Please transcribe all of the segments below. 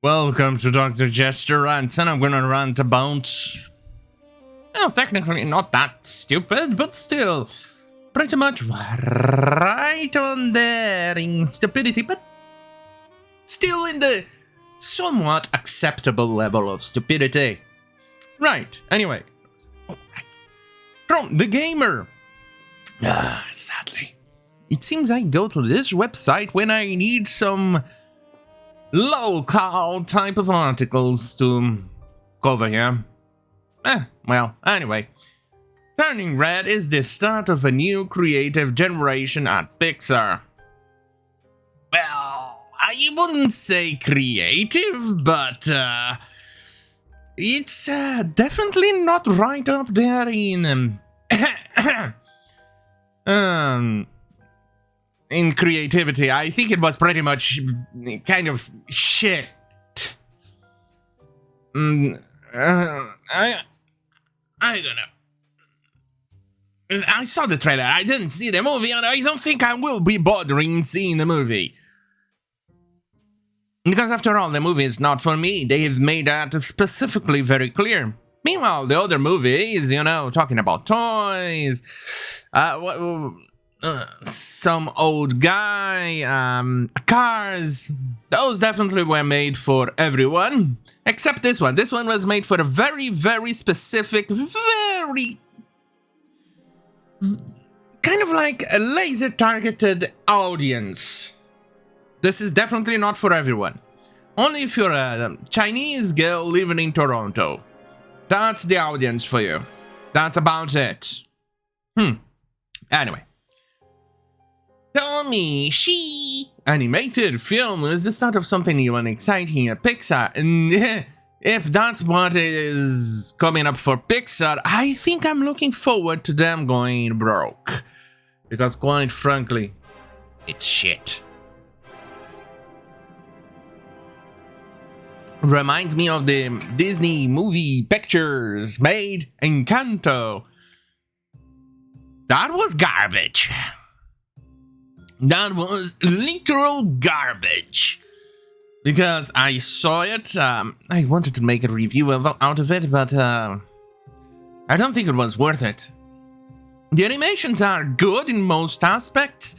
Welcome to Dr. Jester Rants, and I'm gonna rant about... well, technically not that stupid, but still pretty much right on there in stupidity, but still in the somewhat acceptable level of stupidity. Right, anyway. From TheGamer. Sadly. It seems I go to this website when I need some local type of articles to cover here. Well, anyway. Turning red is the start of a new creative generation at Pixar. Well, I wouldn't say creative, but it's definitely not right up there in in creativity. I think it was pretty much kind of shit. I don't know. I saw the trailer. I didn't see the movie, and I don't think I will be bothering seeing the movie. Because after all, the movie is not for me. They've made that specifically very clear. Meanwhile, the other movies, you know, talking about toys, some old guy, cars, those definitely were made for everyone. Except this one. This one was made for a very, very specific, very... kind of like a laser-targeted audience. This is definitely not for everyone. Only if you're a Chinese girl living in Toronto. That's the audience for you. That's about it. Anyway. Tell me, animated film is the start of something new and exciting at Pixar. And if that's what is coming up for Pixar, I think I'm looking forward to them going broke. Because quite frankly, it's shit. Reminds me of the Disney movie pictures made Encanto. That was garbage. That was literal garbage. Because I saw it, I wanted to make a review out of it, but I don't think it was worth it. The animations are good in most aspects.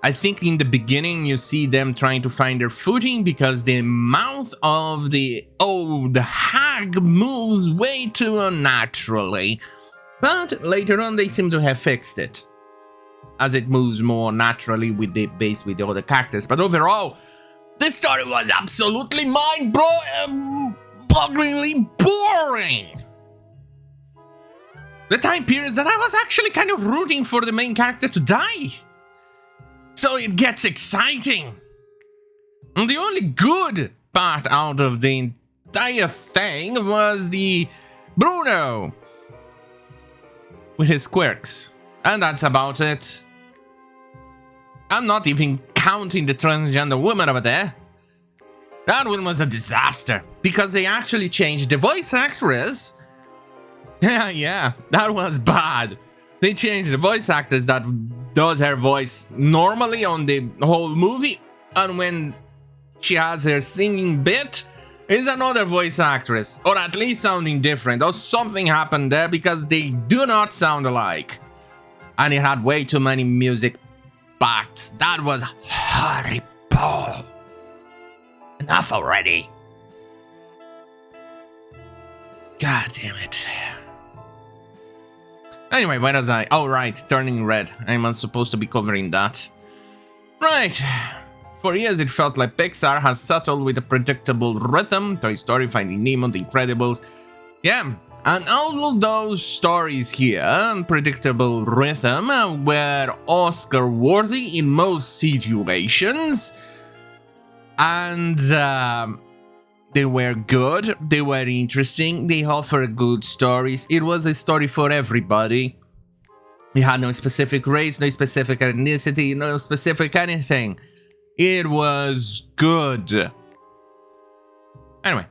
I think in the beginning you see them trying to find their footing because the mouth of the hag moves way too unnaturally. But later on they seem to have fixed it, as it moves more naturally with the other characters. But overall, this story was absolutely mind-bogglingly boring. The time periods that I was actually kind of rooting for the main character to die. So it gets exciting. And the only good part out of the entire thing was the Bruno with his quirks. And that's about it. I'm not even counting the transgender woman over there. That one was a disaster because they actually changed the voice actress. Yeah, that was bad. They changed the voice actress that does her voice normally on the whole movie, and when she has her singing bit, is another voice actress, or at least sounding different, or something happened there because they do not sound alike. And it had way too many music parts. That was horrible. Enough already. God damn it. Anyway, where was I? Oh, right, turning red. I'm supposed to be covering that. Right. For years, it felt like Pixar has settled with a predictable rhythm. Toy Story, Finding Nemo, The Incredibles. Yeah, and all of those stories here, predictable rhythm, were Oscar-worthy in most situations. And they were good, they were interesting, they offered good stories. It was a story for everybody. It had no specific race, no specific ethnicity, no specific anything. It was good. Anyway,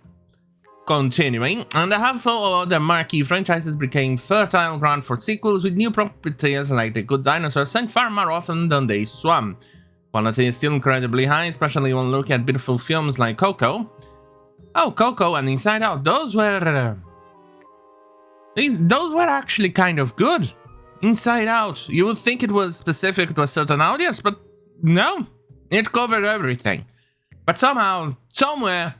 continuing, and a handful of other marquee franchises became fertile ground for sequels with new properties like The Good Dinosaur sank far more often than they swam. Quality is still incredibly high, especially when looking at beautiful films like Coco. Oh, Coco and Inside Out, those were actually kind of good. Inside Out, you would think it was specific to a certain audience, but no, it covered everything. But somehow, somewhere,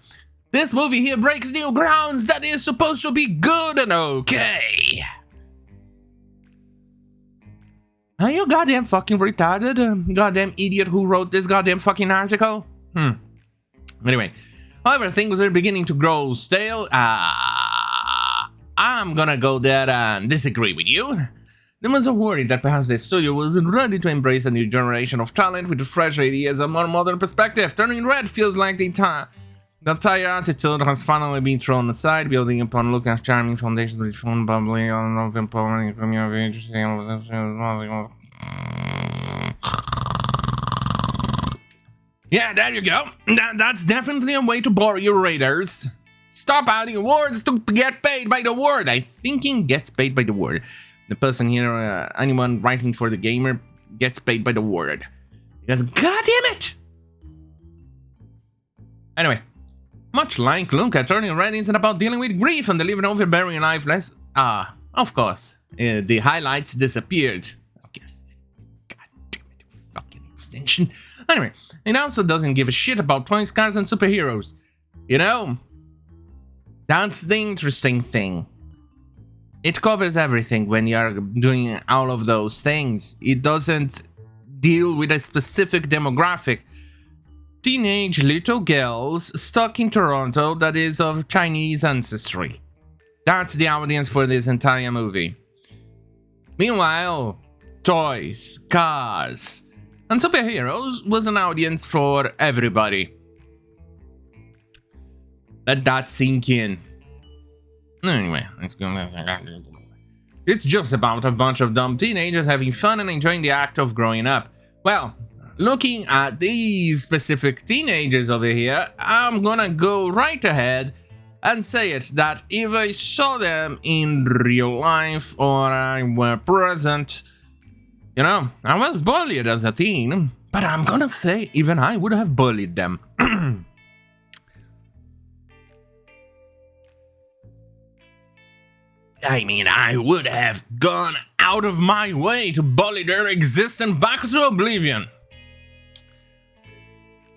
this movie here breaks new grounds that is supposed to be good and okay. Are you goddamn fucking retarded? Goddamn idiot who wrote this goddamn fucking article? Anyway, however, things are beginning to grow stale. I'm gonna go there and disagree with you. There was a worry that perhaps the studio wasn't ready to embrace a new generation of talent with fresh ideas and more modern perspective. Turning Red feels like the entire attitude has finally been thrown aside, building upon Lucas' charming foundations with fun, bubbly, empowering community. Yeah, there you go. That's definitely a way to bore your readers. Stop adding words to get paid by the word. I thinking gets paid by the word. The person here, anyone writing for TheGamer, gets paid by the word. Because goddamn it! Anyway, much like Luca, Turning Red isn't about dealing with grief and living overbearing life less. Of course, the highlights disappeared. God damn it, fucking extension. Anyway, it also doesn't give a shit about toys, cars, and superheroes. You know, that's the interesting thing. It covers everything when you're doing all of those things. It doesn't deal with a specific demographic. Teenage little girls stuck in Toronto that is of Chinese ancestry. That's the audience for this entire movie. Meanwhile, toys, cars, and superheroes was an audience for everybody. Let that sink in. Anyway, it's just about a bunch of dumb teenagers having fun and enjoying the act of growing up. Well, looking at these specific teenagers over here, I'm gonna go right ahead and say it that if I saw them in real life or I were present, you know, I was bullied as a teen, but I'm gonna say even I would have bullied them. I mean, I would have gone out of my way to bully their existence back to oblivion.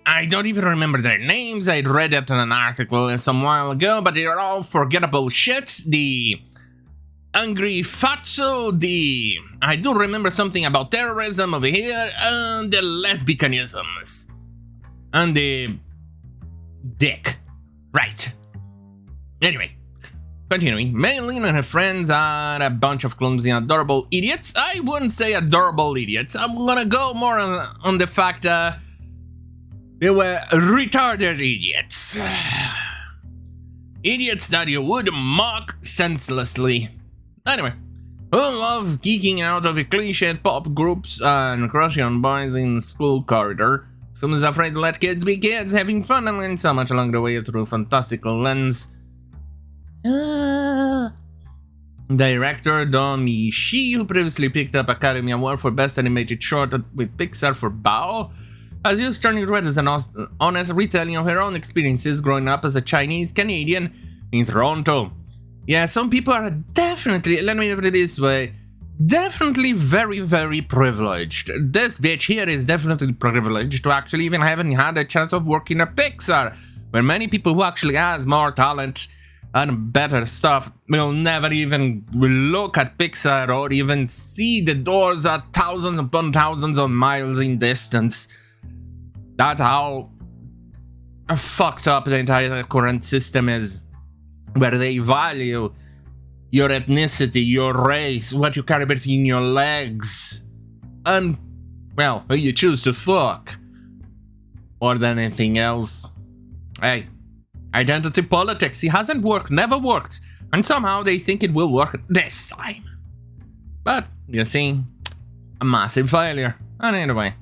I don't even remember their names. I'd read it in an article some while ago, but they're all forgettable shits. The angry fatso, I do remember something about terrorism over here, and the lesbianisms. And the dick. Right. Anyway. Continuing, Maylene and her friends are a bunch of clumsy and adorable idiots. I wouldn't say adorable idiots. I'm gonna go more on the fact they were retarded idiots. Idiots that you would mock senselessly. Anyway, who love geeking out of cliched pop groups and crushing on boys in the school corridor. Film is afraid to let kids be kids, having fun and learn so much along the way through a fantastical lens. Director Don Ishii, who previously picked up Academy Award for Best Animated Short with Pixar for Bao, has used Turning Red as an honest retelling of her own experiences growing up as a Chinese Canadian in Toronto. Yeah, some people are definitely, let me put it this way, definitely very, very privileged. This bitch here is definitely privileged to actually even having had a chance of working at Pixar, where many people who actually has more talent and better stuff will never even look at Pixar or even see the doors at thousands upon thousands of miles in distance. That's how fucked up the entire current system is, where they value your ethnicity, your race, what you carry between your legs, and, well, who you choose to fuck, more than anything else. Hey. Identity politics, it hasn't worked, never worked, and somehow they think it will work this time. But, you see, a massive failure. And anyway,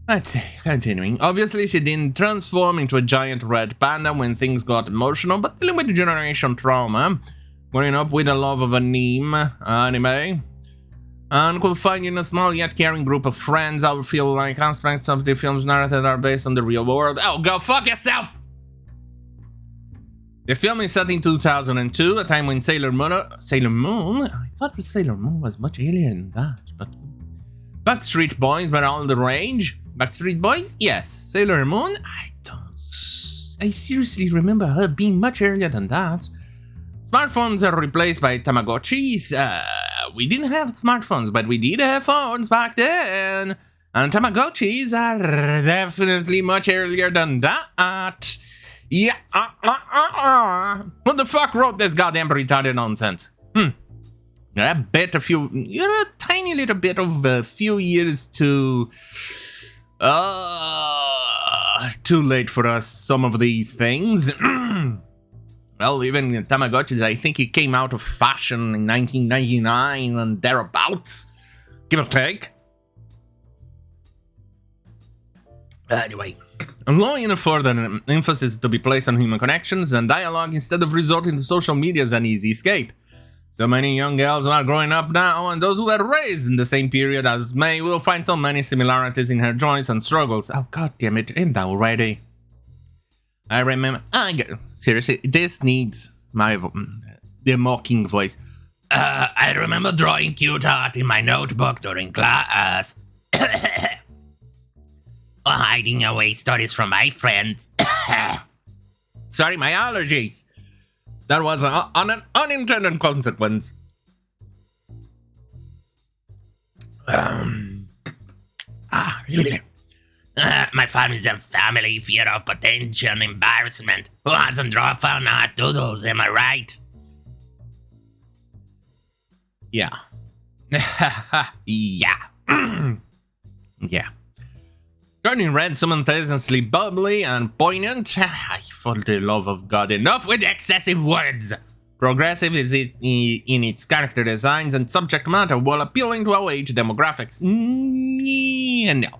let's see, continuing. Obviously, she didn't transform into a giant red panda when things got emotional, but dealing with generation trauma, growing up with a love of anime, and could find in a small yet caring group of friends, I would feel like aspects of the film's narrative are based on the real world. Oh, go fuck yourself! The film is set in 2002, a time when Sailor Moon? I thought Sailor Moon was much earlier than that, but Backstreet Boys were all the rage. Backstreet Boys? Yes. Sailor Moon? I seriously remember her being much earlier than that. Smartphones are replaced by Tamagotchis. We didn't have smartphones, but we did have phones back then. And Tamagotchis are definitely much earlier than that. Yeah. Who the fuck wrote this goddamn retarded nonsense? I bet a tiny little bit of a few years too late for us, some of these things. Well, even Tamagotchis, I think it came out of fashion in 1999 and thereabouts, give or take. Anyway, allowing further emphasis to be placed on human connections and dialogue instead of resorting to social media as an easy escape. So many young girls who are growing up now and those who were raised in the same period as May will find so many similarities in her joys and struggles. Oh, god damn it, ain't that already? I remember... seriously, this needs the mocking voice. I remember drawing cute art in my notebook during class. Or hiding away stories from my friends. Sorry, my allergies. That was an unintended consequence. My family is a family fear of potential embarrassment. Who hasn't drawn fun art doodles, am I right? Yeah. Yeah. Yeah. Turning red, simultaneously bubbly and poignant. For the love of God, enough with excessive words! Progressive is it in its character designs and subject matter while appealing to our age demographics. No.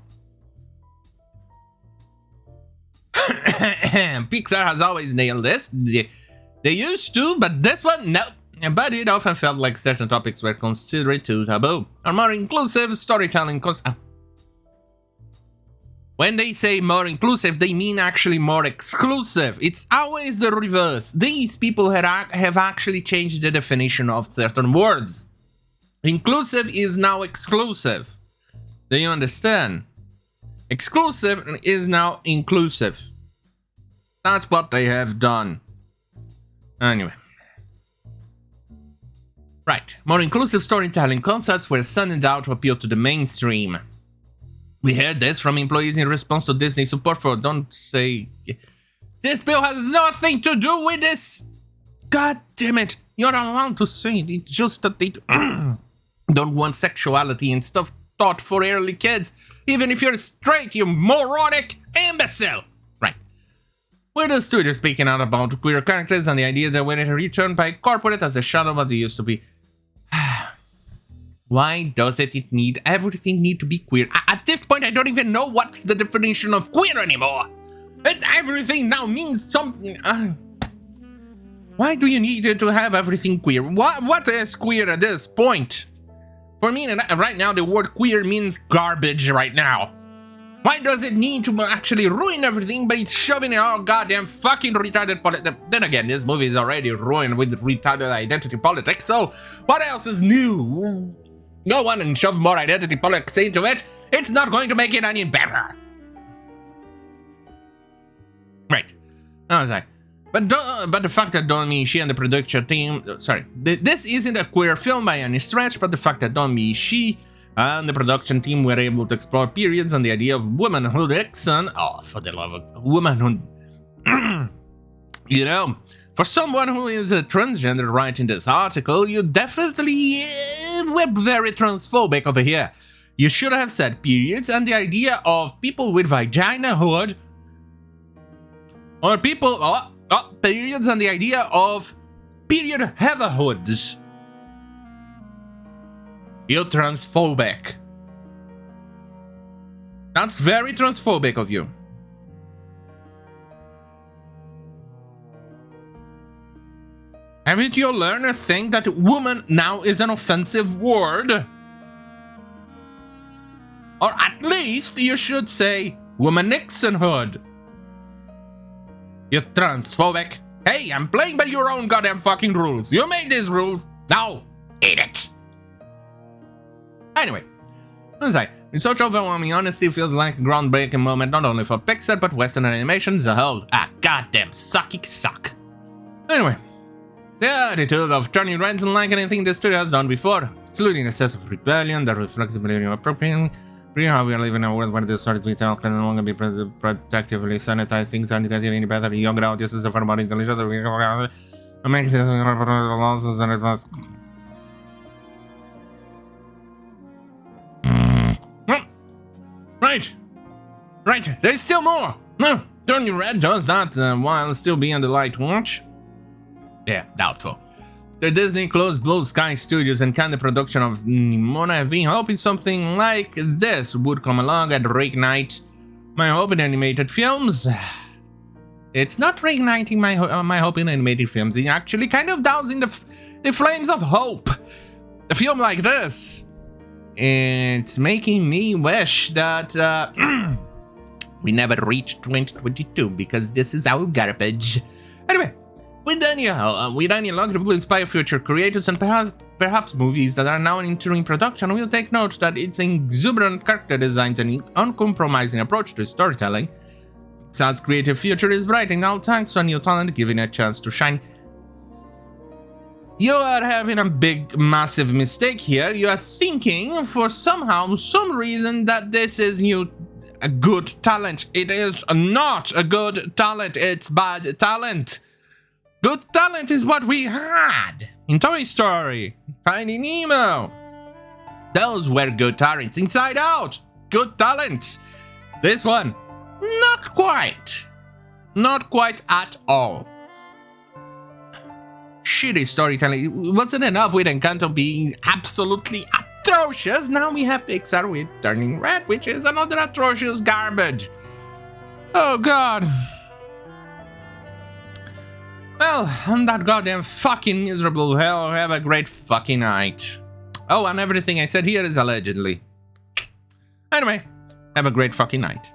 Pixar has always nailed this. They used to, but this one, no. But it often felt like certain topics were considered too taboo. Or more inclusive storytelling When they say more inclusive, they mean actually more exclusive. It's always the reverse. These people have actually changed the definition of certain words. Inclusive is now exclusive. Do you understand? Exclusive is now inclusive. That's what they have done. Anyway. Right. More inclusive storytelling concepts were sent out to appeal to the mainstream. We heard this from employees in response to Disney support for Don't Say... This bill has nothing to do with this! God damn it! You're allowed to say it, it's just that they don't want sexuality and stuff taught for early kids. Even if you're straight, you moronic imbecile! Right. With the studio speaking out about queer characters and the ideas that were returned by corporate as a shadow of what they used to be. Why does everything need to be queer? At this point, I don't even know what's the definition of queer anymore. Everything now means something. Why do you need to have everything queer? What is queer at this point? For me, right now, the word queer means garbage right now. Why does it need to actually ruin everything by shoving it all goddamn fucking retarded politics? Then again, this movie is already ruined with retarded identity politics, so what else is new? Go on and shove more identity politics into it. It's not going to make it any better. Right. I was like, but the fact that Don Michi and the production team, this isn't a queer film by any stretch, but the fact that Don Michi and the production team were able to explore periods and the idea of womanhood, for the love of womanhood. You know, for someone who is a transgender writing this article, you definitely were very transphobic over here. You should have said periods and the idea of people with vaginahood, or people, periods and the idea of period haverhoods. You're transphobic. That's very transphobic of you. Haven't you learned a thing that woman now is an offensive word? Or at least you should say woman-nixonhood. You're transphobic. Hey, I'm playing by your own goddamn fucking rules. You made these rules. Now, eat it. Anyway, inside, in such overwhelming honesty feels like a groundbreaking moment not only for Pixar but Western animation as a whole. Ah, goddamn sucky suck. Anyway, the attitude of turning Rants unlike anything the studio has done before, excluding a sense of rebellion that reflects the belief of appropriating. How we are living in a world where the stories we tell can no longer be protectively sanitized. Things aren't getting any better. Younger audiences are far more intelligent. Make this losses and it was. Right. There's still more. No, Turning Red does that while still being on the light watch. Yeah, doubtful. The Disney closed Blue Sky Studios and canned the production of Nimona. Have been hoping something like this would come along and reignite my hope in animated films. It's not reigniting my hope in animated films. It actually kind of dousing the flames of hope. A film like this, it's making me wish that we never reached 2022 because this is our garbage. Anyway. With DiAngelo, will inspire future creators and perhaps movies that are now entering production. We'll take note that its exuberant character designs and uncompromising approach to storytelling. Pixar's creative future is bright and now thanks to a new talent given a chance to shine. You are having a big, massive mistake here. You are thinking for some reason that this is a good talent. It is not a good talent, it's bad talent. Good talent is what we had in Toy Story, Finding Nemo. Those were good talents. Inside Out, good talents. This one, not quite. Not quite at all. Shitty storytelling. Wasn't enough with Encanto being absolutely atrocious. Now we have Pixar with Turning Red, which is another atrocious garbage. Oh god. Well, on that goddamn fucking miserable hell, have a great fucking night. Oh, and everything I said here is allegedly. Anyway, have a great fucking night.